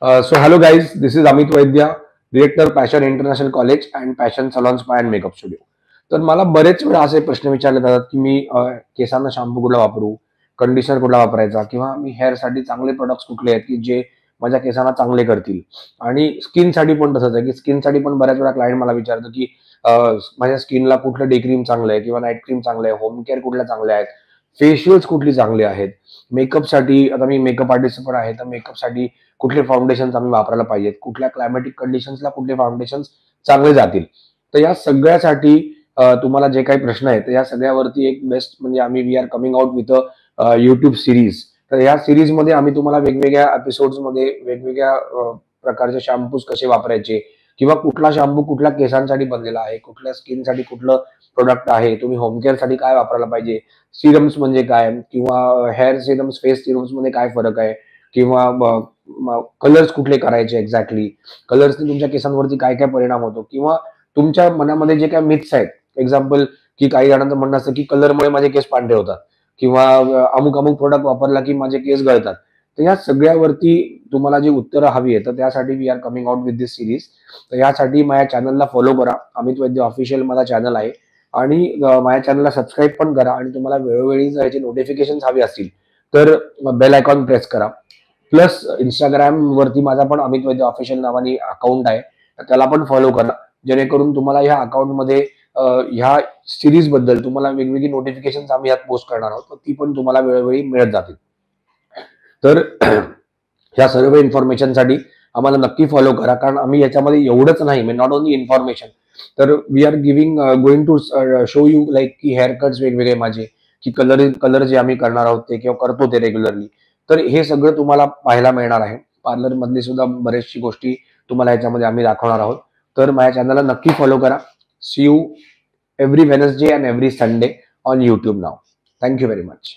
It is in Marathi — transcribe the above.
So hello guys, this is Amit Vaidya, Director Passion International College and Passion Salon Spa and Makeup Studio. तर मला बरेच वेळा असे प्रश्न विचारले जातात की मी केसांना शॅम्पू कुठला वापरू, कंडिशनर कुठला वापरायचा किंवा मी हेअरसाठी चांगले प्रोडक्ट्स कुठले आहेत की जे माझ्या केसांना चांगले करतील. आणि स्किनसाठी पण तसंच आहे की स्किनसाठी पण बऱ्याच वेळा क्लायंट मला विचारतो की माझ्या स्किनला कुठलं डे क्रीम चांगलं आहे किंवा नाईट क्रीम चांगलं आहे, होम केअर कुठल्या चांगल्या आहेत, फेशियल्स कुठली चांगली आहेत, मेकअपसाठी आता मी मेकअप आर्टिस्ट पण आहे तर मेकअपसाठी कुठले फाउंडेशन्स आम्ही वापरायला पाहिजेत, कुठल्या क्लायमॅटिक कंडिशन्सला कुठले फाउंडेशन्स चांगले जातील. तर या सगळ्यासाठी तुम्हाला जे काही प्रश्न आहेत या सगळ्यावरती एक बेस्ट म्हणजे आम्ही we are coming out with a YouTube series. तर या सिरीजमध्ये आम्ही तुम्हाला वेगवेगळ्या एपिसोड्समध्ये वेगवेगळ्या प्रकारचे शॅम्पूज कसे वापरायचे किंवा कुठला शॅम्पू कुठल्या केसांसाठी बनलेला आहे, कुठल्या स्किनसाठी कुठलं प्रोडक्ट आहे, तुम्ही होम केअरसाठी काय वापरायला पाहिजे, सिरम्स म्हणजे काय किंवा हेअर सिरम्स, फेस सिरम्स मध्ये काय फरक आहे किंवा कलर्स कुठले करायचे एक्झॅक्टली, कलर्सने तुमच्या केसांवरती काय काय परिणाम होतो किंवा तुमच्या मनामध्ये जे काही मिथ्स आहेत. एक्झाम्पल की काही जणांचं म्हणणं असतं की कलरमुळे माझे केस पांढरे होतात किंवा अमुक अमुक प्रोडक्ट वापरला की माझे केस गळतात. तर या सगळ्यावरती तुम्हाला जी उत्तरं हवी आहेत तर त्यासाठी we are coming out with this series. तर यासाठी माझ्या चॅनलला फॉलो करा. अमित वैद्य ऑफिशियल माझा चॅनल आहे आणि माझ्या चॅनलला सबस्क्राईब पण करा आणि तुम्हाला वेळोवेळी जर याचे नोटिफिकेशन हवी असतील तर बेल आयकॉन प्रेस करा. प्लस इंस्टाग्राम वरती माझा पण अमित वैद्य ऑफिशियल नावाने अकाउंट आहे, तर त्याला पण फॉलो करा जेणेकरून तुम्हाला ह्या अकाउंटमध्ये ह्या सिरीज बद्दल तुम्हाला वेगवेगळी नोटिफिकेशन आम्ही यात पोस्ट करणार आहोत, तर ती पण तुम्हाला वेळोवेळी मिळत जातील. तर ह्या सर्व इन्फॉर्मेशनसाठी आम्हाला नक्की फॉलो करा, कारण आम्ही याच्यामध्ये एवढंच नाही म्हणजे नॉट ओनली इन्फॉर्मेशन, तर we are going to show you like की हेअर कट्स वेगवेगळे माझे, की कलर जे आम्ही करणार आहोत ते किंवा करतो ते रेग्युलरली. तर हे सगळं तुम्हाला पाहायला मिळणार आहे. पार्लर मधली सुद्धा बरेचशी गोष्टी तुम्हाला याच्यामध्ये आम्ही दाखवणार आहोत. तर माझ्या चॅनलला नक्की फॉलो करा. See you every Wednesday and every Sunday on YouTube नाव. Thank you very much.